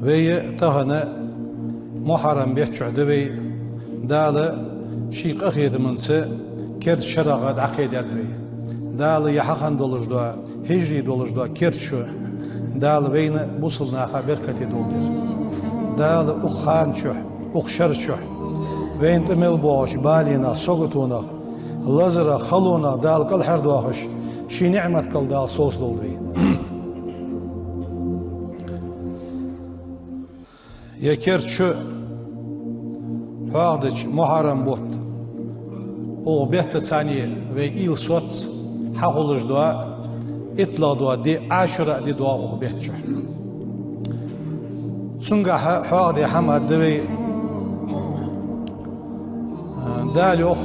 وي تهنا محرم بيتشعد وي دال شيق أخيد منسى كرت شرغد عقيدة وي دال يحقن دولجدوا هجري دولجدوا كرت شو دال بين بوصلنا خبركتي دولدر دال أخان شح أخشر شح وين تمل بوش بالينا سوغتونا لزرا خلونا دال كل حردوخش شي نعمة كل دال صوص دولبي يكرت شو هادج محرم بوت او بيت ثانية ويل صوت حقولج دوا اطلاع دوا دي عشرة دي دوا او بيت شو سنجا هاد حمد دوي دالوخ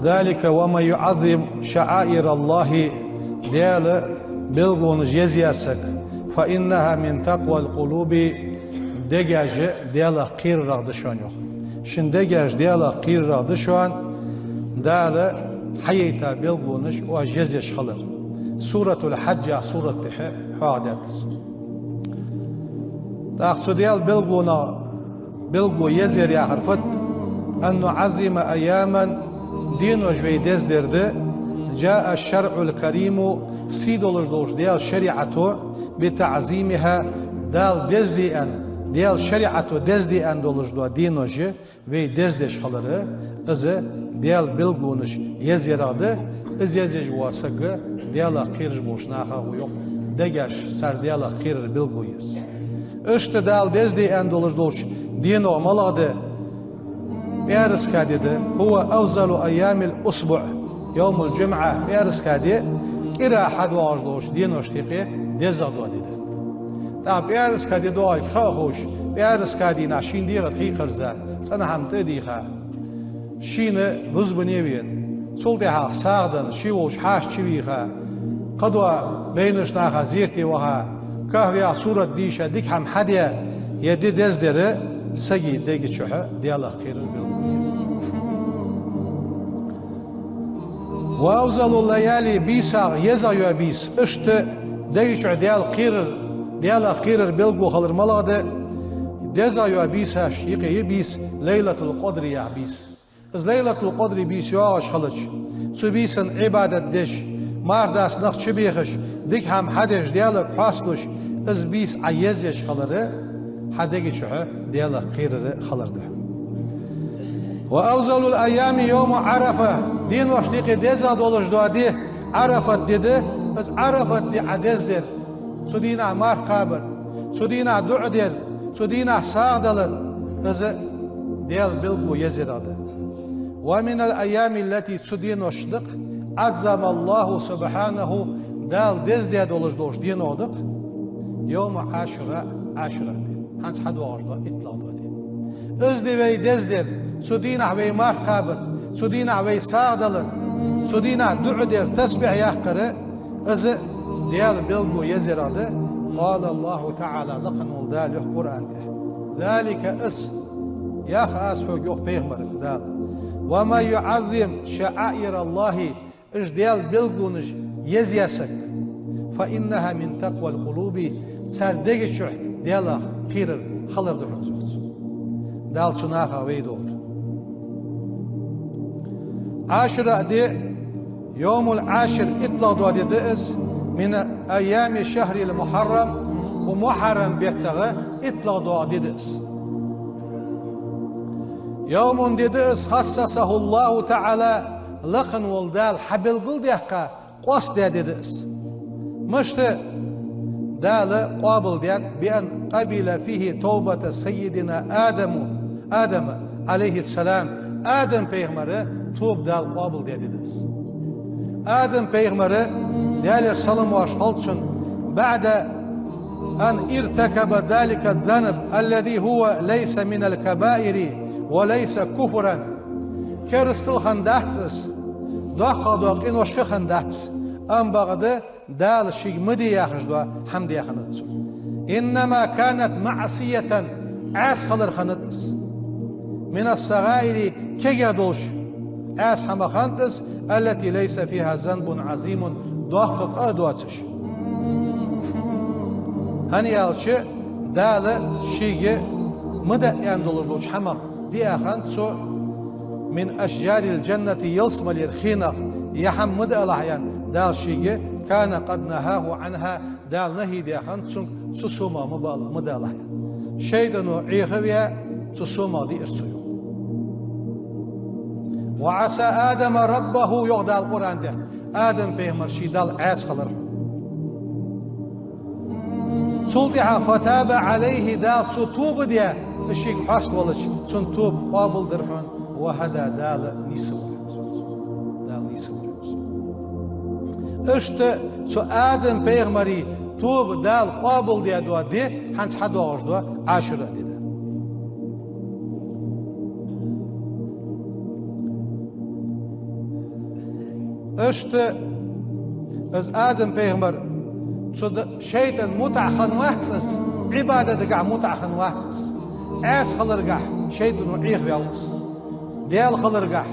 ذلك وما يعظم شعائر الله ديال بلغون جزياسك فإنها من تقوى القلوب دجاج ديال قير رغدشان يخ شن دجاج ديال قير رغدشان دال حيتا بلغونش وجزيش خلق سورة الحج سورة حادث تأخذ ديال بلغو يزير يا حرفت أن نعظم أياما دين وجوي دزدرد جاء الشرع الكريم سيدولج دوش ديال شريعته بتعظيمها دال دزدي أن ديال شريعته دزدي أن دولج دو دين وجه وي دزدش خلره إز ديال بلغونش يزيراده إز يزيج واسق ديال قيرج بوشناخا ويوم دجاش صار ديال قير بلغويس إشت دال دزدي أن دولج دوش دينو ملاده بيارس كاديده هو أفضل أيام الأسبوع يوم الجمعة بيارس كادي كرا حد واجدوش دينوش تيقي دزادو ديده تا بيارس كادي دوال خاخوش بيارس كادي ناشين ديرة تيقرزا سنة هم تديخا شين رزبنيوين سلطها ساعدن شيوش حاش شبيخا قدوة بينش ناخا زيرتي وها كهويا صورة ديشة ديك هم حديا يدي دزدره سجي ديك شوحة ديال خير وأوزل الليالي بيسا يزايو بيس اشت ديك ديال خير بلغو خلر ملاده دزايو بيسا شيقي بيس ليلة القدر يا بيس از ليلة القدر بيس ياش خلج سو بيسن عبادة دش مارداس نخش بيخش ديك هم حدش ديالك حاصلش از بيس عيزيش خلره حدقي شوحة ديال قير خلرده وأفضل الأيام يوم عرفة دين وشتيقي ديزا دولج دوادي عرفت ديده بس عرفت دي عدز دير سودينا مار قابر سودينا دعدير سودينا ساعدلر از ديال بلغو يزراده ومن الأيام التي سودين وشدق عزم الله سبحانه دال ديز دي دولج دوش دين ودق يوم عاشوراء دي هنس حد واجد إطلاع دودي أزدي وي دزدر سودينا وي مار قابل سودينا وي ساعدلر سودينا دعدر تسبح يحقر أز ديال بلغو يزراده قال الله تعالى لقن ولدال القرآن ده ذلك أس يا خاص حقوق بيغمر دال وما يعظم شعائر الله إش ديال بلغونج يزيسك فإنها من تقوى القلوب سردق شح ديال قير خلر دحون زوت دال سناخا ويدور عاشرة دي يوم العاشر إطلاق دو دي دئس من أيام شهر المحرم ومحرم بيتغى إطلاق دو دي دئس يوم دي دئس خصصه الله تعالى لقن والدال حبل قل ديحقا قوس دي دئس مشت دال قابل ديات بأن قبل فيه توبة سيدنا آدم عليه السلام آدم بيغمره توب دال قابل ديدس آدم بيغمره دال السلام واشخلصن بعد أن ارتكب ذلك الذنب الذي هو ليس من الكبائر وليس كفرا كرستل خندحتس دوقين وشخ خندحتس أم بغده دال شيء مدي ياخذوا حمد ياخذتسو إنما كانت معصية عاس خلر خندس من الصغائر كيادوش عاس حما خندس التي ليس فيها ذنب عظيم دوقق أدواتش هني يالش دالة شيء مدى يندلج حمق دي أخان سو من أشجار الجنة يلصم للخينة يحم مدى الأحيان دال شيء كان قد نهاه عنها دال نهي دي أخان سسوما مدى الأحيان شيدنو عيخويا سسوما دي إرسويو وعسى آدم ربه يغدى القرآن ده آدم بيهمر شيدال عاس خلر سلطها فتاب عليه دال ستوب ديا الشيك حاست ولش سنتوب قابل درحون وهذا دال نيسور دال نيسور اشت سو آدم بيغمري توب دال قابل ديا دوا دي حنس حد واغش دوا عاشرة دي ده اشت از آدم بيغمر سو شيطان متعخن واحتس عبادة دقع متعخن واحتس عاس خلرقح شيطان وعيخ بيالوس ديال خلرقح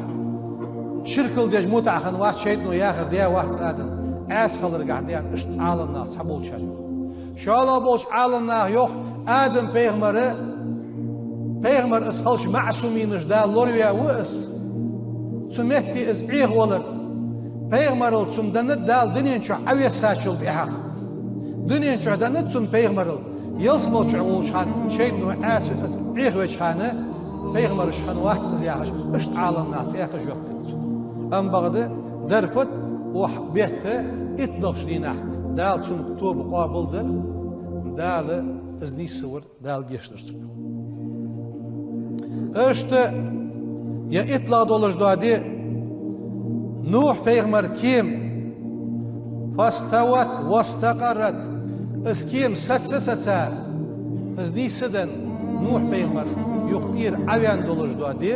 شركل ديج متعخن واحت شيطان وياخر ديال واحتس آدم عاس خلرقح ديال اشت عالم ناس حبول شاليو شالا بولش عالم ناس يوخ آدم بيغمر اسخلش معصومينش دال لوريا وإس سمهتي از عيخ ولر بيغمرل سم دنت دال دنيا شو عوية ساشل بيحق دنيا شو دنت سم بيغمرل يلسمل شو وشان شيء نوع عاس عيخ وشانه بيغمر شان واحد زياش اشت عالم الناس ياخ جوبت ام بغد درفت وح بيته اتلقش لينا دال سم توب قابل در دال ازني صور دال جيشتر اشت يا اطلق دولش دادي نوح بيغمر كيم فاستوت واستقرت اس كيم ستسا از ني سدن نوح بيغمر يختير عوان دولج دادي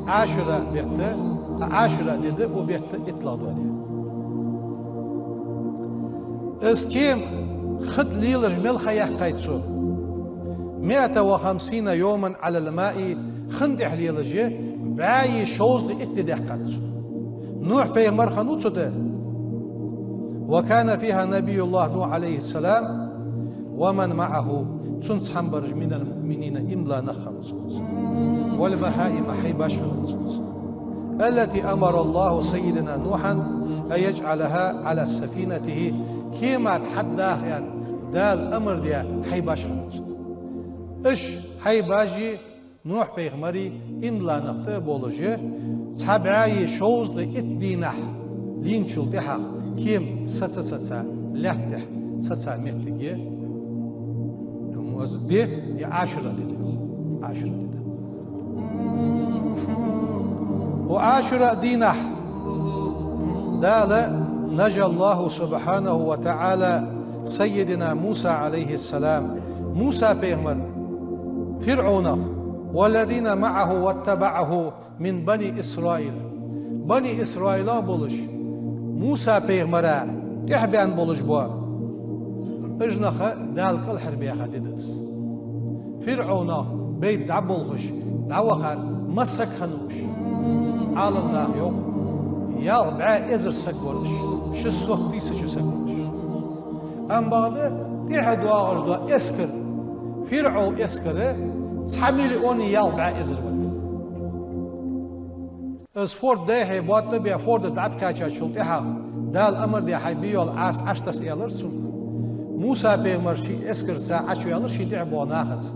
عاشرة بيخته عاشرة ديده و بيخته اطلاق دادي اس كيم خد ليلر ملخا يحقيتسو 150 يوما على الماء خندح ليلجي بعاي شوز لاتدح قاتسو نوح بيغمر خنوتسو ده وكان فيها نبي الله نوح عليه السلام ومن معه تنس حنبرج من المؤمنين إملا نخمس والبهائم حيباش التي أمر الله سيدنا نوحا أن يجعلها على سفينته كيما تحدى يعني دال أمر ديا حيباش إيش حيباجي نوح بيغمري إملا نخته بولوجي سبعي شوز لإتدينح لينشل ديحا كيم ساتسا لحتح ساتسا ميتجي دي يا عاشرة دي عاشرة دي وعاشرة دينح دال نجى الله سبحانه وتعالى سيدنا موسى عليه السلام موسى بيغمر فرعون والذين معه واتبعه من بني إسرائيل بني إسرائيل بولش موسى بيغمرا تحبان بولش بوا اجنخ دالك الحربية خديدس فرعون بيت دعبولخش دعوخر مسك خنوش عالمنا يوم يا ربع ازر سكورش شو الصوت ديس شو سكورش ام بعد تحد واغش دو اسكر فرعو اسكر تحمل اوني يا ربع ازر از فورد ده هي بوات بيا فورد دعت كاچا شلت احق دال امر دي حيبيول عاس اشتس يالرسون موسى بيمر شي اسكر ساعة شو يالر شي دعبو ناخذ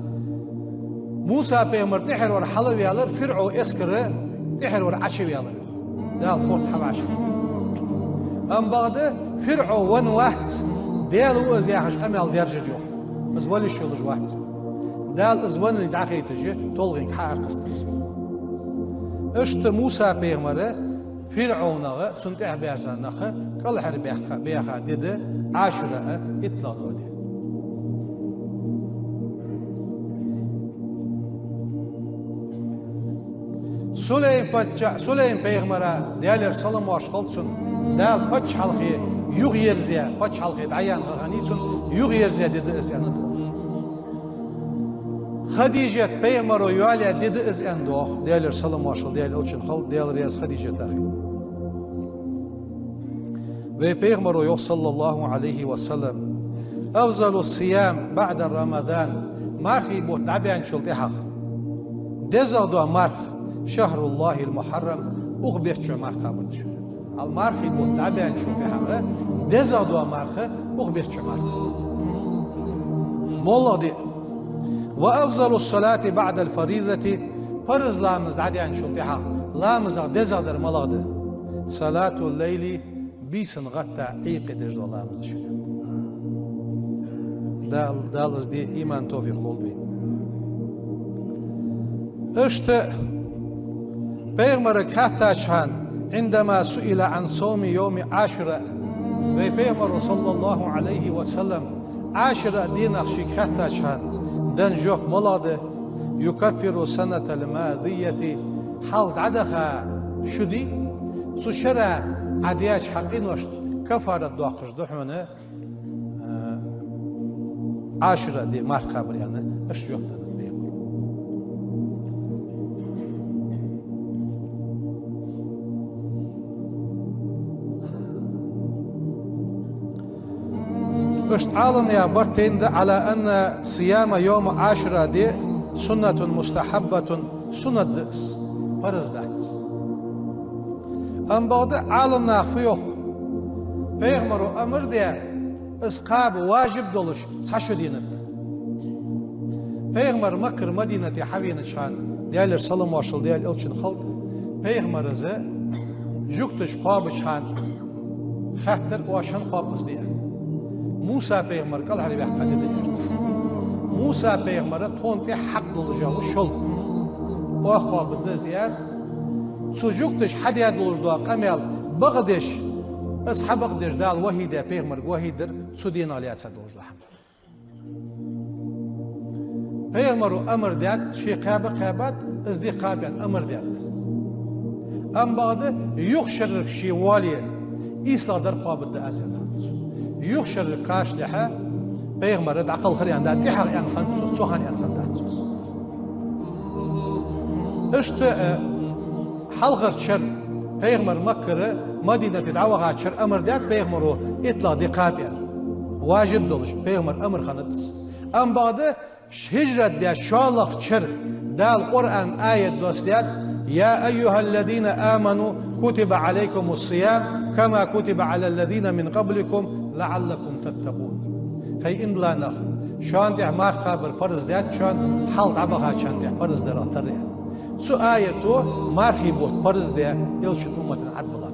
موسى بيمر تحر ور حلو يالر فرعو اسكر تحر ور عشو يالر دال فورد حواش ام بعد فرعو ون واحد ديالو از ياخش امال درجة يوخ از ولي شلج واحد دال از ون اللي داخل تجي طولغين حار قسترس اشت موسى بيغمره فرعونغه سنتح بيرزانخه كل حر بيخا دده عاشرة اطلاق دي سليم بيغمره ديالر سلام واشخلصن دال پچ حلقه يوغ يرزيا پچ حلقه عيان غنيتون يوغ يرزيا دده اسيانه خديجة بيغمرو يواليا ديد از اندوخ ديالر سلام واشل ديال اوچن خل ديال رياز خديجة تاخي وبيغمرو يوخ صلى الله عليه وسلم أفضل الصيام بعد رمضان مارخي بوت دعبيان شلطي حق دزادو مارخ شهر الله المحرم أغبيت شو مارخ قابل شو المارخي بوت دعبيان شلطي حق دزادو مارخ أغبيت شو مارخ مولا دي وأفضل الصلاة بعد الفريضة فرز لامز دعبيان شلطي حق لامز دزادر ملاده صلاة الليل بيسن غتا عيق دجدو لامز شو دال از دي إيمان توفيق قلبي اشت بيغمر كاتاشان عندما سئل عن صوم يوم عاشوراء بيغمر صلى الله عليه وسلم عاشوراء دين أخشي كاتاشان دن جوك ملاده يكفر سنة الماضية حال عدخا شدي تشرع عدياج حقين وشت كفارة دوقش دحونه عاشوراء دي مار خبر يعني اش جوك عالم يا برتين على أن صيام يوم عاشوراء دي سنة مستحبة سنة دس فرز داتس أم بعد عالم نافيوخ بيغمرو أمر دي اسقاب واجب دولش تشاشو دينت بيغمر مكر مدينة حبين شان ديالر سلام واشل ديال إلشن خلط بيغمر زي جوكتش قاب شان خطر واشان قابز ديال موسى بيغمر قال هري بحق قدد الارس موسى بيغمر تونتي حق دولجا وشل واخواب الدزيان سجوكتش حد يدولج دوا قميل بغدش أصحاب قدش دال وحيدة بيغمر وحيدر سودين عليها سدولج لحم بيغمرو أمر ديات شي قابات ازدي قابيان أمر ديات أم بعد يخشر شي والي إسلا در قابد دا أسيد يخشر كاش لحا بيغمر دعقل خريان دا تحق يان خانسوس سوخان يان خان داتسوس اشت حلغر شر بيغمر مكر مدينة تدعوها عشر أمر ديات بيغمرو إطلاع دي قابيان واجب دولش بيغمر أمر خاندس أم بعد هجرة ديات شالخ شر دا القرآن آية دوستيات يا أيها الذين آمنوا كتب عليكم الصيام كما كتب على الذين من قبلكم لعلكم تتقون هي إن لا نخ شان دي عمار قابر فرز ديات شان حال عبها شان دي فرز دي راتريان سو آية تو مارخي بوت فرز دي يلشن أمة عدبلا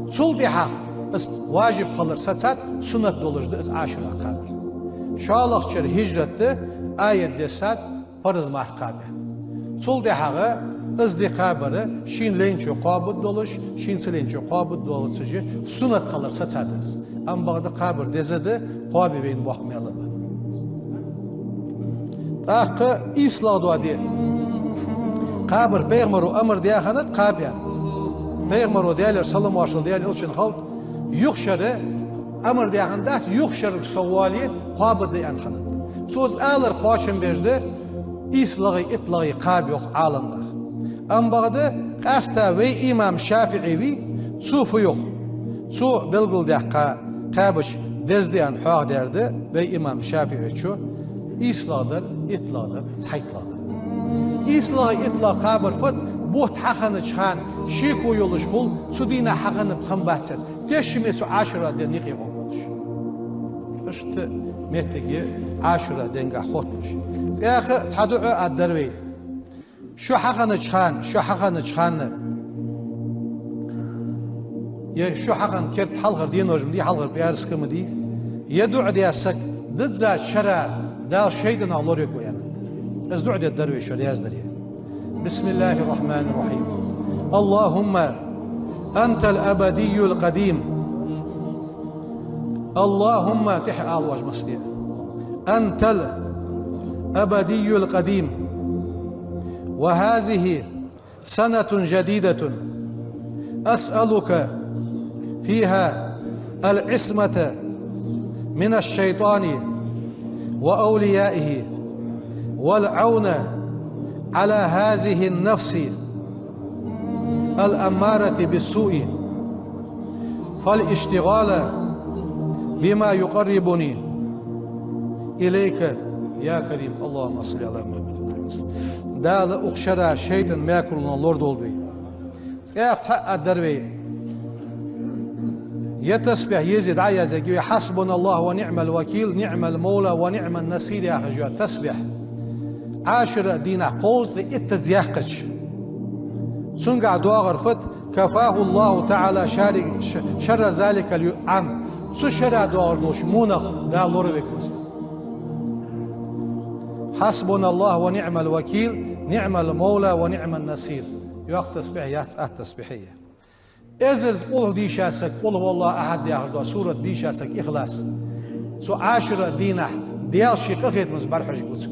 سول دي حق اس واجب خلر ساتسات سنة دولج دي اس عاشوراء قابر شالخ شر هجرت دي آية دي سات فرز مارخ قابر سول دي حق از دي قابر شين لينچو قابد دولش شين سلينچو قابد دولسجي سنة خلر ساتسات اس ام بعد قابر دي زده قابي بين بوخ ميالبا تاق إسلا دوا دي قابر بيغمرو أمر ديا خانت قابيان بيغمرو ديالر سلام واشل ديال إلشن خلط يخشر أمر ديا خاندات يخشر سوالي قابر ديان خانت توز آلر قواشن بيجده إسلاغي إطلاغي قابيوخ عالم ده أم بعد قاستا وي إمام شافعي وي تسوفو يوخ تو بلغل ديا قابش دزديان حاق derdi وي إمام شافعي شو إسلاغدر إطلاغدر سحيطلاغدر إسلاغ إطلاغ قابر فت بوت حقنı çıkan şiko yolu şkul sudina حقنı بخم بحثت تشمي سو عاشوراء دي نيقي غوش اشت متگي عاشوراء دنگا خوتش سياخ صدوع الدروي شو حقنı çıkan يا شو حقن كرت حلغر دي نوجم دي حلغر بيارسكم دي يدعو دي اسك ضد ذات شرع دا شيدنا الله يقويانت ازدعو دي الدروي شو يازدري بسم الله الرحمن الرحيم اللهم أنت الأبدي القديم اللهم تحقق الواج مصدر أنت الأبدي القديم وهذه سنة جديدة أسألك فيها العصمة من الشيطان وأوليائه والعون على هذه النفس الأمارة بالسوء فالاشتغال بما يقربني إليك يا كريم اللهم صل على محمد. دال أخشرا شيطان ما يكون الله دولبي سيأخذ الدروي يتسبح يزيد عيازك حسبنا الله ونعم الوكيل نعم المولى ونعم النصير يا أخي تسبح 10 دينا قوز لإتزياقش سنقع دعاء غرفت كفاه الله تعالى شر ذلك العام شر دعاء غردوش مونخ دا لوربك وسط حسبنا الله ونعم الوكيل نعم المولى ونعم النصير يوقت تسبح يات تسبيحية ازرز قول دي شاسك قل هو الله أحد يا غردو سورة دي شاسك إخلاص سو 10 دينا ديال شيك أخيط مزبار حج قوسك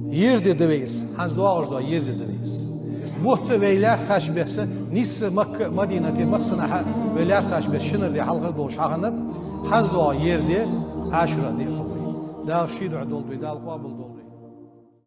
يرد دويس هنز دعاء غردو يرد دويس بوحت ويلار خاش بس نيس مدينة مصنع ويلار خاش بس شنر دي حلقر دوش حقنب هنز دعاء يرد 10 دي خوي دا شيد عدول بي دا القابل دول بي